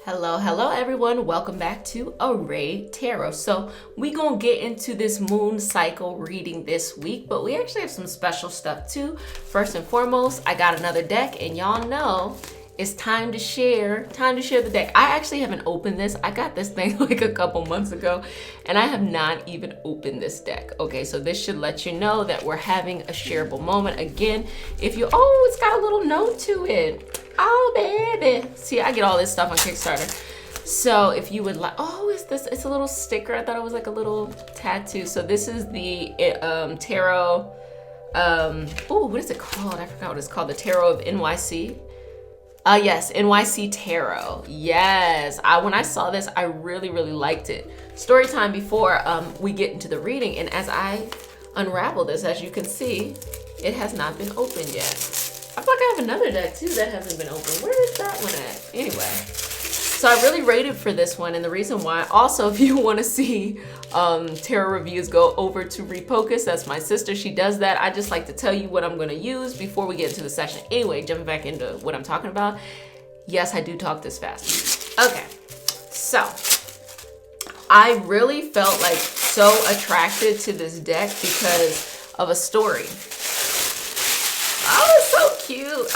Hello everyone. Welcome back to Array Tarot. So we gonna get into this moon cycle reading this week, but we actually have some special stuff too. First and foremost, I got another deck, and y'all know it's time to share the deck. I actually haven't opened this. I got this thing like a couple months ago, and I have not even opened this deck. Okay, so this should let you know that we're having a shareable moment. Again, if you, oh, it's got a little note to it. Oh, baby. See, I get all this stuff on Kickstarter. So if you would like, oh, is this, it's a little sticker. I thought it was like a little tattoo. So this is the tarot, oh, what is it called? I forgot what it's called. The Tarot of NYC. Yes, NYC Tarot. Yes, when I saw this, I really liked it. Story time before we get into the reading, and as I unravel this, as you can see, it has not been opened yet. I feel like I have another deck too that hasn't been opened. Where is that one at? Anyway, so I really rated for this one, and the reason why, also, if you want to see tarot reviews, go over to Refocus. That's my sister. She does that. I just like to tell you what I'm going to use before we get into the session. Anyway, jumping back into what I'm talking about. Yes, I do talk this fast. Okay, so I really felt like so attracted to this deck because of a story. Oh, it's so cute.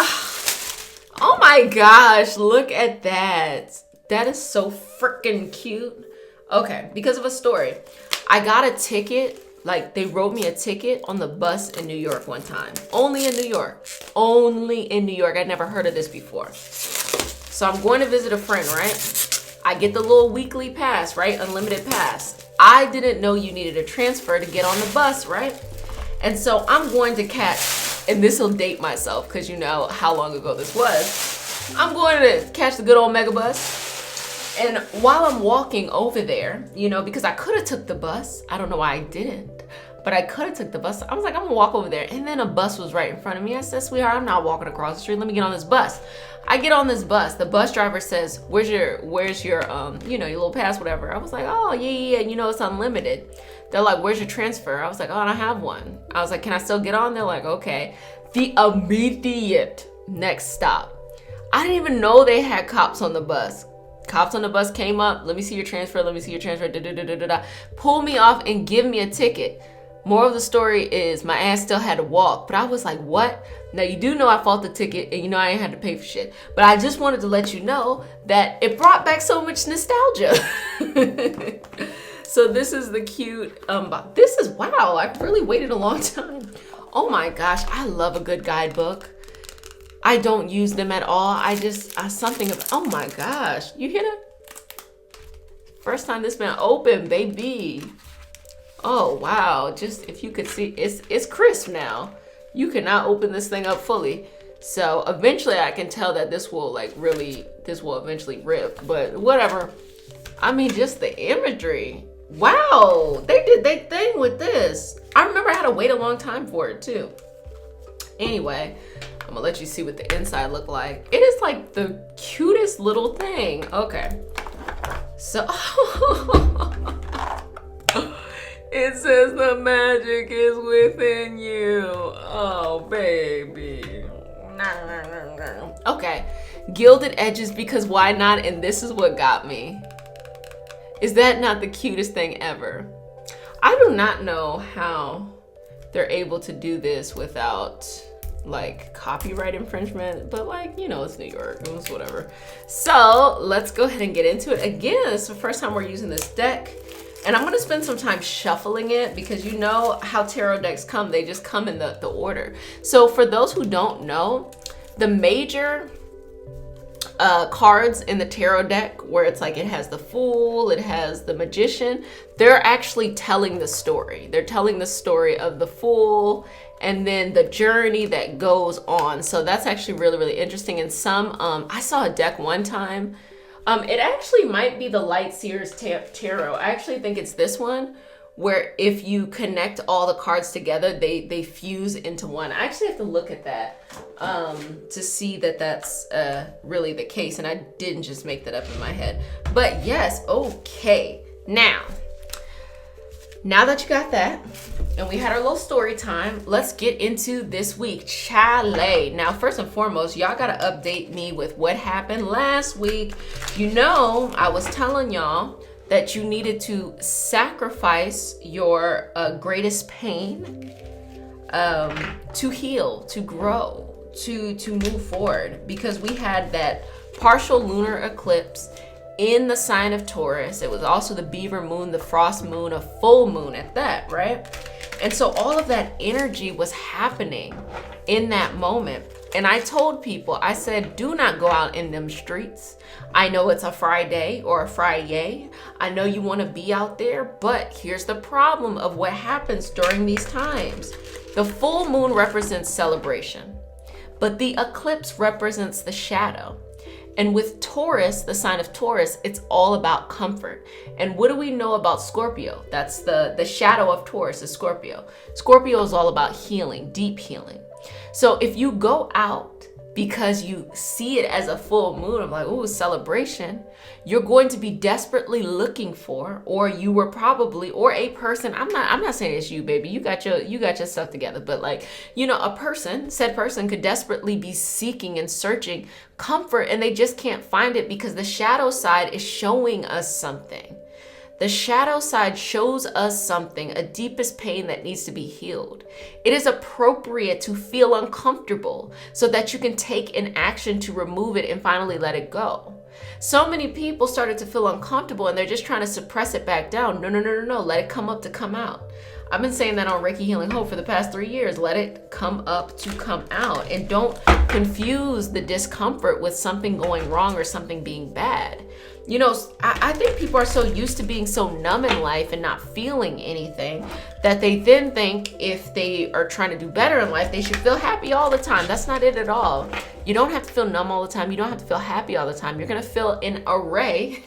Oh my gosh, look at that. That is so freaking cute. Okay, because of a story. I got a ticket, like they wrote me a ticket on the bus in New York one time. Only in New York. Only in New York. I'd never heard of this before. So I'm going to visit a friend, right? I get the little weekly pass, right? Unlimited pass. I didn't know you needed a transfer to get on the bus, right? And so I'm going to catch, and this will date myself because you know how long ago this was. I'm going to catch the good old megabus. And while I'm walking over there, you know, because I could have took the bus. I don't know why I didn't, but I could have took the bus. I was like, I'm gonna walk over there. And then a bus was right in front of me. I said, sweetheart, I'm not walking across the street. Let me get on this bus. I get on this bus. The bus driver says, where's your you know, your little pass, whatever. I was like, oh, yeah, you know, it's unlimited. They're like, where's your transfer? I was like, oh, I don't have one. I was like, can I still get on? They're like, okay. The immediate next stop. I didn't even know they had cops on the bus. Cops on the bus came up. Let me see your transfer. Let me see your transfer. Pull me off and give me a ticket. Moral of the story is my ass still had to walk, but I was like, what? Now you do know I fought the ticket, and you know I ain't had to pay for shit. But I just wanted to let you know that it brought back so much nostalgia. So this is the cute, this is, wow, I've really waited a long time. Oh my gosh, I love a good guidebook. I don't use them at all. Something of, oh my gosh, you hear that? First time this been open, baby. Oh wow, just if you could see, it's crisp now. You cannot open this thing up fully. So eventually I can tell that this will eventually rip, but whatever. I mean, just the imagery. Wow, they did their thing with this. I remember I had to wait a long time for it too. Anyway, I'm gonna let you see what the inside look like. It is like the cutest little thing. Okay, so it says the magic is within you. Oh, baby. Okay, gilded edges, because why not? And this is what got me. Is that not the cutest thing ever? I do not know how they're able to do this without like copyright infringement, but like, you know, it's New York, it's whatever. So let's go ahead and get into it. Again, it's the first time we're using this deck, and I'm gonna spend some time shuffling it because you know how tarot decks come, they just come in the order. So for those who don't know, the major cards in the tarot deck, where it's like it has the Fool, it has the Magician, they're actually telling the story. They're telling the story of the Fool and then the journey that goes on. So that's actually really interesting. And some, I saw a deck one time. It actually might be the Light Seers Tarot. I actually think it's this one, where if you connect all the cards together, they fuse into one. I actually have to look at that to see that that's really the case, and I didn't just make that up in my head. But yes, okay. Now, Now that you got that, and we had our little story time, let's get into this week. Chale. Now, first and foremost, y'all gotta update me with what happened last week. You know, I was telling y'all that you needed to sacrifice your greatest pain to heal, to grow, to move forward, because we had that partial lunar eclipse in the sign of Taurus. It was also the beaver moon, the frost moon, a full moon at that, right? And so all of that energy was happening in that moment. And I told people, I said, do not go out in them streets. I know it's a Friday or a Friday. I know you want to be out there, but here's the problem of what happens during these times. The full moon represents celebration, but the eclipse represents the shadow. And with Taurus, the sign of Taurus, it's all about comfort. And what do we know about Scorpio? That's the shadow of Taurus is Scorpio. Scorpio is all about healing, deep healing. So if you go out because you see it as a full moon of like, ooh, celebration, you're going to be desperately looking for, or you were probably, or a person, I'm not saying it's you, baby, you got your stuff together, but like, you know, said person could desperately be seeking and searching comfort, and they just can't find it because the shadow side is showing us something. The shadow side shows us something, a deepest pain that needs to be healed. It is appropriate to feel uncomfortable so that you can take an action to remove it and finally let it go. So many people started to feel uncomfortable and they're just trying to suppress it back down. No. Let it come up to come out. I've been saying that on Reiki Healing Hope for the past 3 years. Let it come up to come out. And don't confuse the discomfort with something going wrong or something being bad. You know, I think people are so used to being so numb in life and not feeling anything that they then think if they are trying to do better in life, they should feel happy all the time. That's not it at all. You don't have to feel numb all the time. You don't have to feel happy all the time. You're going to feel an array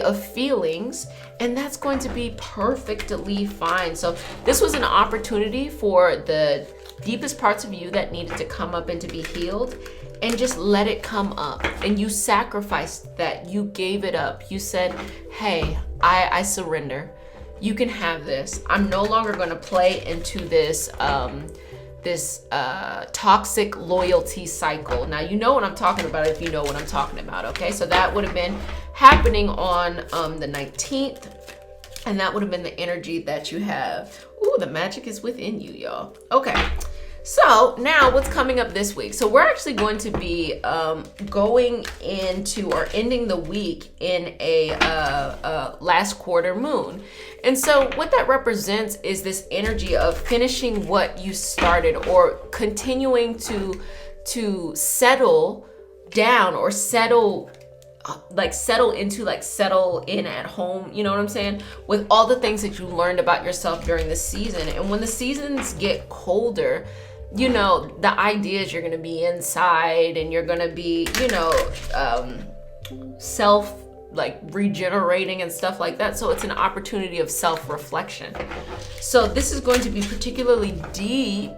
of feelings, and that's going to be perfectly fine. So this was an opportunity for the deepest parts of you that needed to come up and to be healed. And just let it come up. And you sacrificed that. You gave it up. You said, hey, I surrender. You can have this. I'm no longer going to play into this toxic loyalty cycle. Now, you know what I'm talking about if you know what I'm talking about, okay? So that would have been happening on the 19th. And that would have been the energy that you have. Ooh, the magic is within you, y'all. Okay. So now what's coming up this week? So we're actually going to be going into or ending the week in a last quarter moon. And so what that represents is this energy of finishing what you started or continuing to settle down or settle in at home, you know what I'm saying? With all the things that you learned about yourself during the season. And when the seasons get colder, you know, the idea is you're going to be inside and you're going to be, you know, regenerating and stuff like that. So it's an opportunity of self-reflection. So this is going to be particularly deep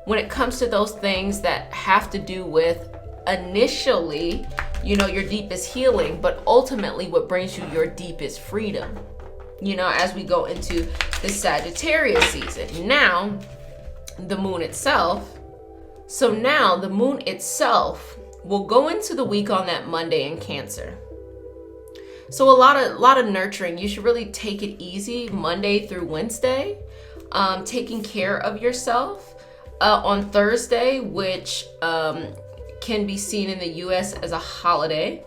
when it comes to those things that have to do with initially, you know, your deepest healing, but ultimately what brings you your deepest freedom, you know, as we go into the Sagittarius season. Now, the moon itself will go into the week on that Monday in Cancer. So a lot of nurturing. You should really take it easy Monday through Wednesday, taking care of yourself. On Thursday, which can be seen in the US as a holiday,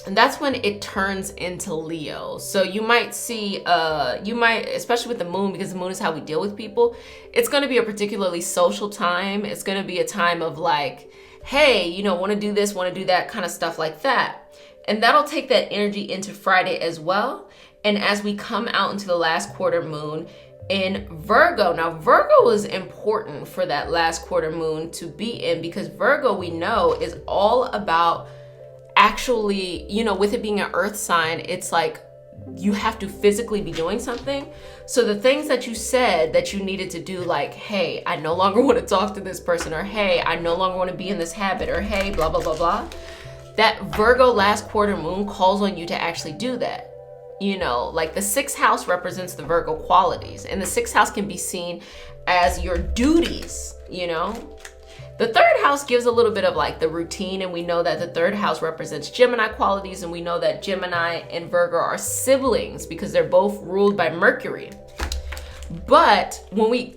and that's when it turns into Leo. So you might see, especially with the moon, because the moon is how we deal with people, it's going to be a particularly social time. It's going to be a time of like, hey, you know, want to do this, want to do that, kind of stuff like that. And that'll take that energy into Friday as well. And as we come out into the last quarter moon in Virgo. Now, Virgo is important for that last quarter moon to be in, because Virgo, we know, is all about actually, you know, with it being an earth sign, it's like you have to physically be doing something. So the things that you said that you needed to do, like, hey, I no longer want to talk to this person, or hey, I no longer want to be in this habit, or hey, blah, blah, blah, blah. That Virgo last quarter moon calls on you to actually do that. you know, like the sixth house represents the Virgo qualities, and the sixth house can be seen as your duties, you know. The third house gives a little bit of like the routine, and we know that the third house represents Gemini qualities, and we know that Gemini and Virgo are siblings because they're both ruled by Mercury. But when we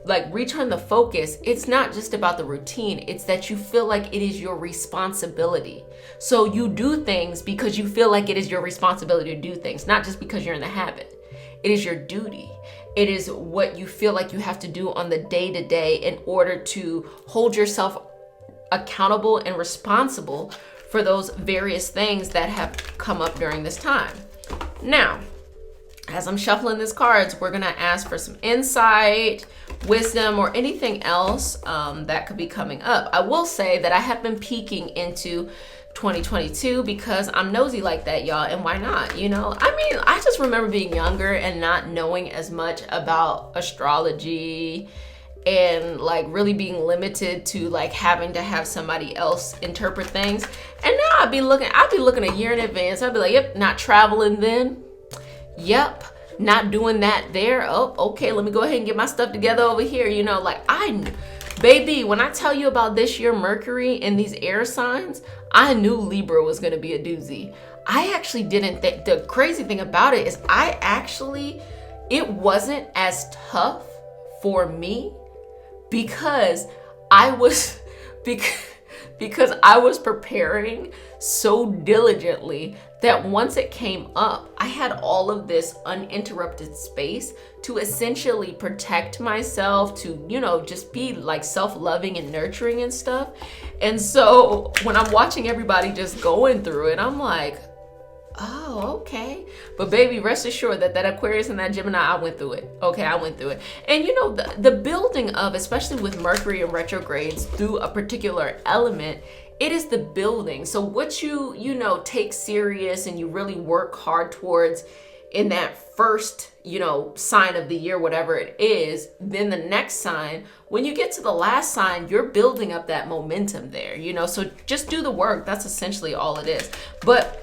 like return the focus, it's not just about the routine, it's that you feel like it is your responsibility. So you do things because you feel like it is your responsibility to do things, not just because you're in the habit. It is your duty. It is what you feel like you have to do on the day-to-day in order to hold yourself accountable and responsible for those various things that have come up during this time. Now, as I'm shuffling these cards, we're gonna ask for some insight, wisdom, or anything else that could be coming up. I will say that I have been peeking into 2022 because I'm nosy like that, y'all, and why not? You know, I mean, I just remember being younger and not knowing as much about astrology and like really being limited to like having to have somebody else interpret things. And now I'd be looking a year in advance. I'd be like, yep, not traveling then. Yep, not doing that there. Oh, okay, let me go ahead and get my stuff together over here. You know, like baby, when I tell you about this year Mercury and these air signs, I knew Libra was gonna be a doozy. I actually didn't think, the crazy thing about it is it wasn't as tough for me because I was preparing so diligently that once it came up, I had all of this uninterrupted space to essentially protect myself, to, you know, just be like self-loving and nurturing and stuff. And so when I'm watching everybody just going through it, I'm like, oh, okay. But baby, rest assured that Aquarius and that Gemini, I went through it. Okay, I went through it. And you know, the building of, especially with Mercury and retrogrades through a particular element, it is the building. So what you know, take serious and you really work hard towards in that first, you know, sign of the year, whatever it is, then the next sign, when you get to the last sign, you're building up that momentum there, you know, so just do the work. That's essentially all it is. But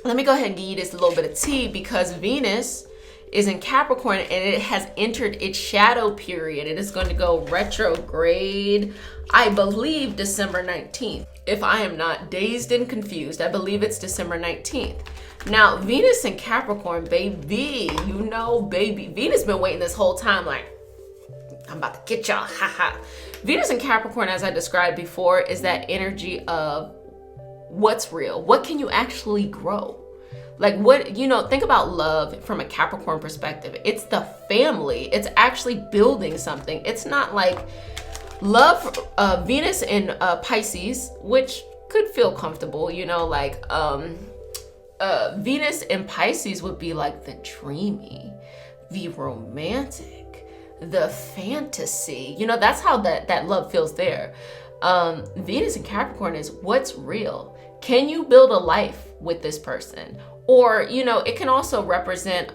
let me go ahead and give you this little bit of tea, because Venus is in Capricorn and it has entered its shadow period. It is going to go retrograde, I believe, December 19th. If I am not dazed and confused, I believe it's December 19th. Now, Venus in Capricorn, baby, you know, baby, Venus been waiting this whole time like, I'm about to get y'all, haha. Venus in Capricorn, as I described before, is that energy of what's real. What can you actually grow? Like, what, you know, think about love from a Capricorn perspective. It's the family. It's actually building something. It's not like love, Venus in Pisces, which could feel comfortable, you know, like Venus in Pisces would be like the dreamy, the romantic, the fantasy. You know, that's how that love feels there. Venus in Capricorn is what's real. Can you build a life with this person? Or, you know, it can also represent,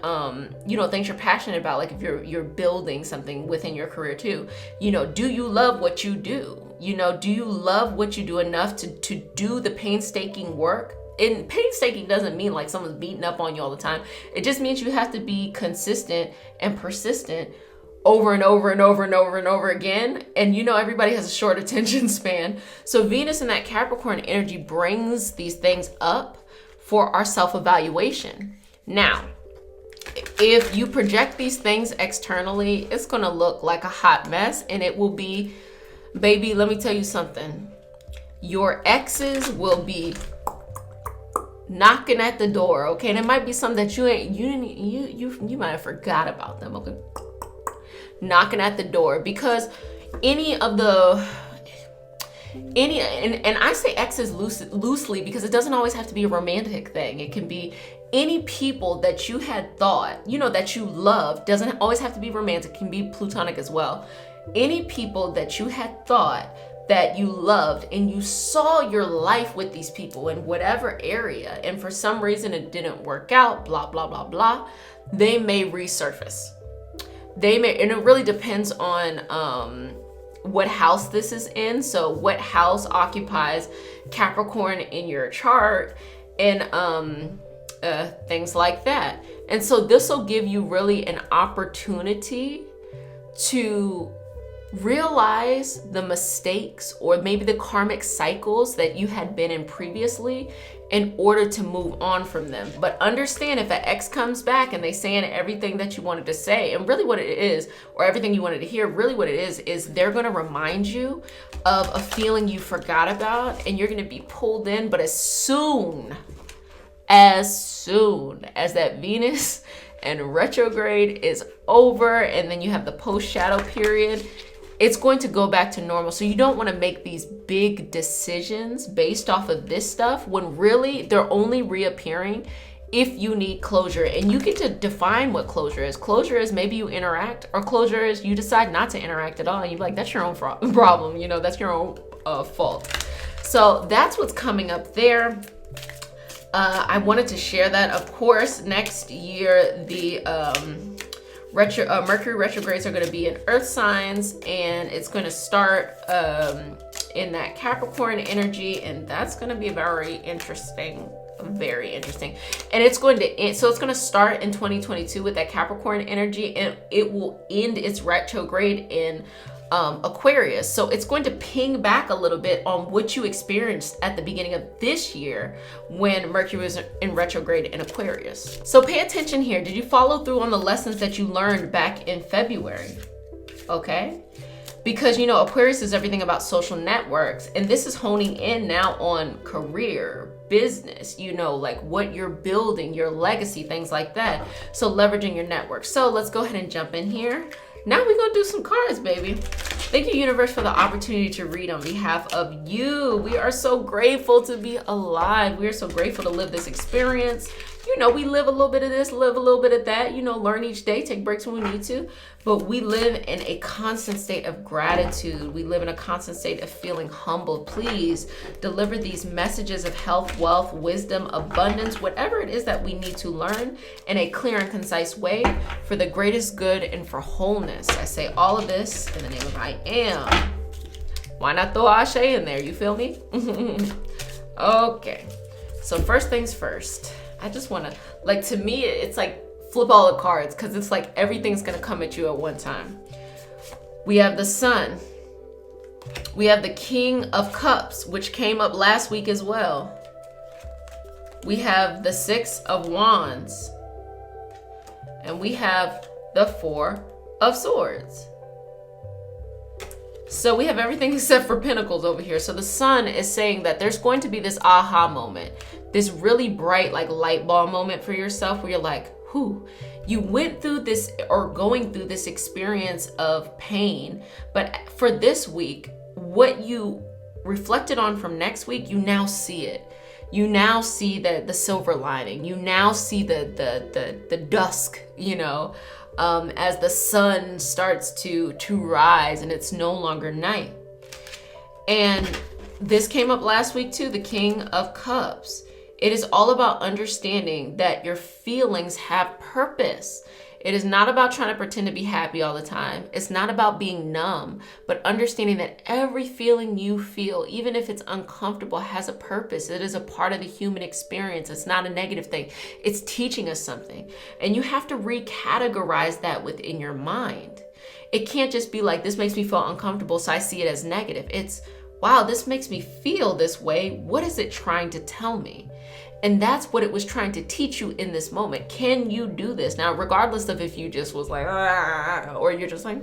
you know, things you're passionate about. Like if you're building something within your career too, you know, do you love what you do? You know, do you love what you do enough to do the painstaking work? And painstaking doesn't mean like someone's beating up on you all the time. It just means you have to be consistent and persistent over and over and over and over and over again. And you know, everybody has a short attention span. So Venus in that Capricorn energy brings these things up for our self-evaluation. Now, if you project these things externally, it's gonna look like a hot mess, and it will be, baby, let me tell you something. Your exes will be knocking at the door, okay? And it might be something that you might have forgot about them, okay? Knocking at the door, because and I say exes loosely because it doesn't always have to be a romantic thing. It can be any people that you had thought, you know, that you love. Doesn't always have to be romantic, it can be platonic as well. Any people that you had thought that you loved, and you saw your life with these people in whatever area, and for some reason it didn't work out, blah, blah, blah, blah, they may resurface. They may, and it really depends on what house this is in. So what house occupies Capricorn in your chart, and things like that. And so this will give you really an opportunity to realize the mistakes or maybe the karmic cycles that you had been in previously in order to move on from them. But understand, if an ex comes back and they saying everything that you wanted to say, and really what it is, or everything you wanted to hear, really what it is they're going to remind you of a feeling you forgot about, and you're going to be pulled in. But as soon as that Venus and retrograde is over, and then you have the post shadow period, it's going to go back to normal. So you don't want to make these big decisions based off of this stuff when really they're only reappearing if you need closure. And you get to define what closure is. Closure is maybe you interact, or closure is you decide not to interact at all. And you're like, that's your own problem, you know, that's your own fault. So that's what's coming up there. I wanted to share that. Of course, next year, the Mercury retrogrades are going to be in earth signs, and it's going to start in that Capricorn energy, and that's going to be very interesting. And it's going to end, so it's going to start in 2022 with that Capricorn energy, and it will end its retrograde in Aquarius. So it's going to ping back a little bit on what you experienced at the beginning of this year when Mercury was in retrograde in Aquarius. So pay attention here. Did you follow through on the lessons that you learned back in February? Okay. Because, you know, Aquarius is everything about social networks, and this is honing in now on career, business, you know, like what you're building, your legacy, things like that. So leveraging your network. So let's go ahead and jump in here. Now we're gonna do some cards, baby. Thank you, universe, for the opportunity to read on behalf of you. We are so grateful to be alive. We are so grateful to live this experience. You know, we live a little bit of this, live a little bit of that, you know, learn each day, take breaks when we need to, but we live in a constant state of gratitude. We live in a constant state of feeling humbled. Please deliver these messages of health, wealth, wisdom, abundance, whatever it is that we need to learn, in a clear and concise way for the greatest good and for wholeness. I say all of this in the name of I am. Why not throw Ashe in there? You feel me? Okay. So first things first. I just want to, like, to me, it's like flip all the cards, because it's like everything's going to come at you at one time. We have the Sun. We have the King of Cups, which came up last week as well. We have the Six of Wands. And we have the Four of Swords. So we have everything except for Pentacles over here. So the Sun is saying that there's going to be this aha moment, this really bright, like, light bulb moment for yourself where you're like, whew, you went through this or going through this experience of pain. But for this week, what you reflected on from next week, you now see it. You now see the silver lining. You now see the dusk, you know, as the sun starts to rise and it's no longer night. And this came up last week too, the King of Cups. It is all about understanding that your feelings have purpose. It is not about trying to pretend to be happy all the time. It's not about being numb, but understanding that every feeling you feel, even if it's uncomfortable, has a purpose. It is a part of the human experience. It's not a negative thing. It's teaching us something. And you have to recategorize that within your mind. It can't just be like, this makes me feel uncomfortable, so I see it as negative. It's, wow, this makes me feel this way. What is it trying to tell me? And that's what it was trying to teach you in this moment. Can you do this? Now, regardless of if you just was like, ah, or you're just like,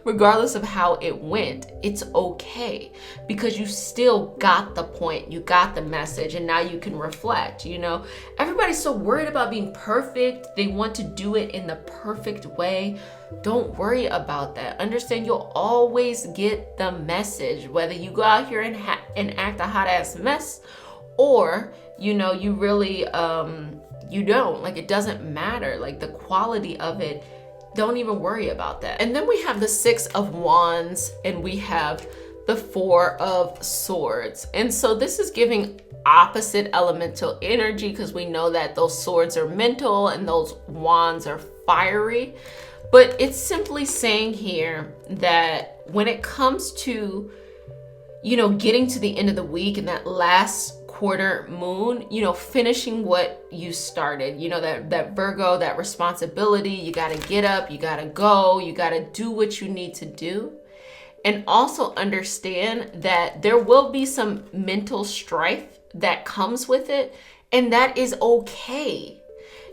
regardless of how it went, it's okay, because you still got the point, you got the message, and now you can reflect. You know, everybody's so worried about being perfect. They want to do it in the perfect way. Don't worry about that. Understand you'll always get the message, whether you go out here and act a hot ass mess, or, you know, you really, you don't. Like, it doesn't matter. Like, the quality of it, don't even worry about that. And then we have the Six of Wands, and we have the Four of Swords. And so this is giving opposite elemental energy, because we know that those swords are mental and those wands are fiery. But it's simply saying here that when it comes to, you know, getting to the end of the week and that last quarter moon, you know, finishing what you started, you know, that Virgo, that responsibility, you got to get up, you got to go, you got to do what you need to do. And also understand that there will be some mental strife that comes with it, and that is okay.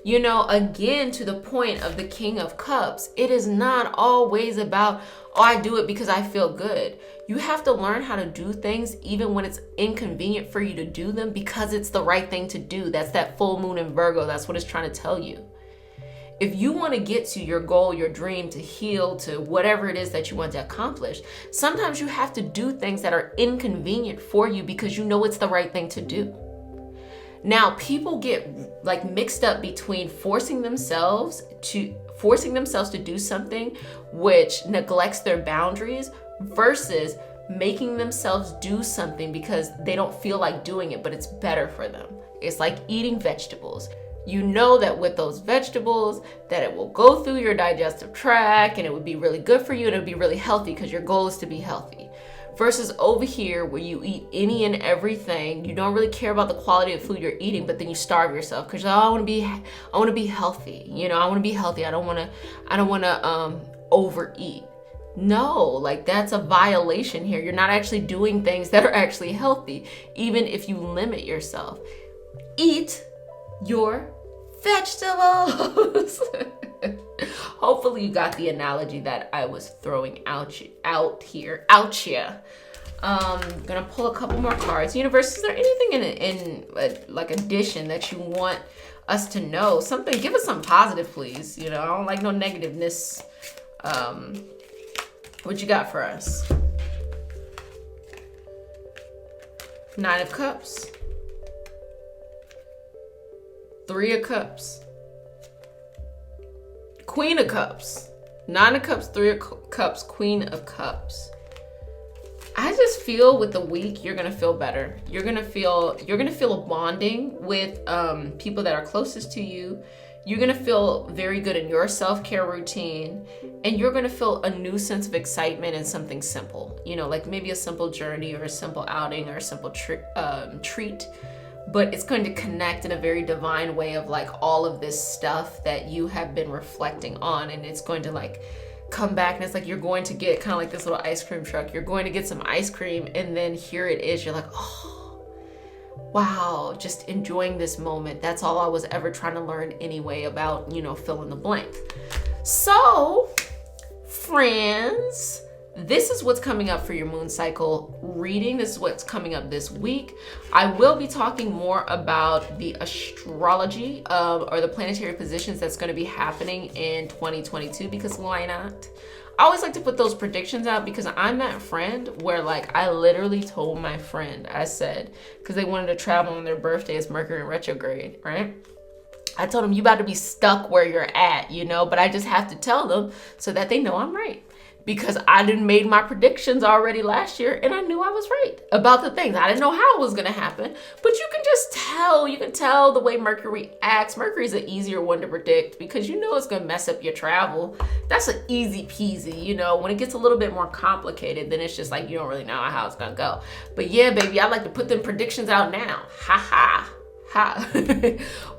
You know, again, to the point of the King of Cups, it is not always about, oh, I do it because I feel good. You have to learn how to do things even when it's inconvenient for you to do them, because it's the right thing to do. That's that full moon in Virgo. That's what it's trying to tell you. If you want to get to your goal, your dream, to heal, to whatever it is that you want to accomplish, sometimes you have to do things that are inconvenient for you because you know it's the right thing to do. Now, people get like mixed up between forcing themselves to do something which neglects their boundaries versus making themselves do something because they don't feel like doing it, but it's better for them. It's like eating vegetables. You know that with those vegetables that it will go through your digestive tract and it would be really good for you and it would be really healthy because your goal is to be healthy. Versus over here where you eat any and everything, you don't really care about the quality of food you're eating, but then you starve yourself because I want to be healthy. You know, I want to be healthy. I don't want to overeat. No, like that's a violation here. You're not actually doing things that are actually healthy, even if you limit yourself. Eat your vegetables. Hopefully you got the analogy that I was throwing out here. Gonna pull a couple more cards. Universe, is there anything in like addition that you want us to know? Something, give us some positive, please. You know, I don't like no negativeness. What you got for us? Nine of Cups. Three of Cups. Queen of Cups. Nine of Cups, Three of Cups, Queen of Cups. I just feel with the week, you're going to feel better. You're going to feel a bonding with people that are closest to you. You're going to feel very good in your self-care routine, and you're going to feel a new sense of excitement in something simple, you know, like maybe a simple journey or a simple outing or a simple treat. But it's going to connect in a very divine way of like all of this stuff that you have been reflecting on. And it's going to like come back, and it's like you're going to get kind of like this little ice cream truck. You're going to get some ice cream, and then here it is. You're like, oh, wow, just enjoying this moment. That's all I was ever trying to learn anyway about, you know, fill in the blank. So, friends, this is what's coming up for your moon cycle reading. This is what's coming up this week. I will be talking more about the astrology or the planetary positions that's going to be happening in 2022, because why not? I always like to put those predictions out because I'm that friend where like I literally told my friend, I said, because they wanted to travel on their birthday as Mercury in retrograde, right? I told them, you about to be stuck where you're at, you know, but I just have to tell them so that they know I'm right. Because I didn't made my predictions already last year, and I knew I was right about the things. I didn't know how it was going to happen, but you can just tell. You can tell the way Mercury acts. Mercury's an easier one to predict because you know it's going to mess up your travel. That's an easy peasy, you know. When it gets a little bit more complicated, then it's just like you don't really know how it's going to go. But yeah, baby, I like to put them predictions out now. Ha ha.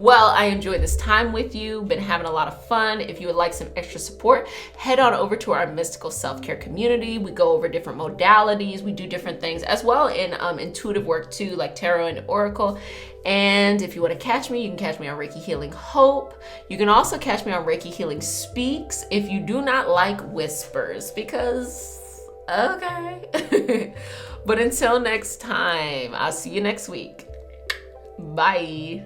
Well, I enjoyed this time with you. Been having a lot of fun. If you would like some extra support, head on over to our mystical self-care community. We go over different modalities. We do different things as well in intuitive work too, like tarot and oracle. And if you want to catch me, you can catch me on Reiki Healing Hope. You can also catch me on Reiki Healing Speaks if you do not like whispers, because okay. But until next time, I'll see you next week. Bye.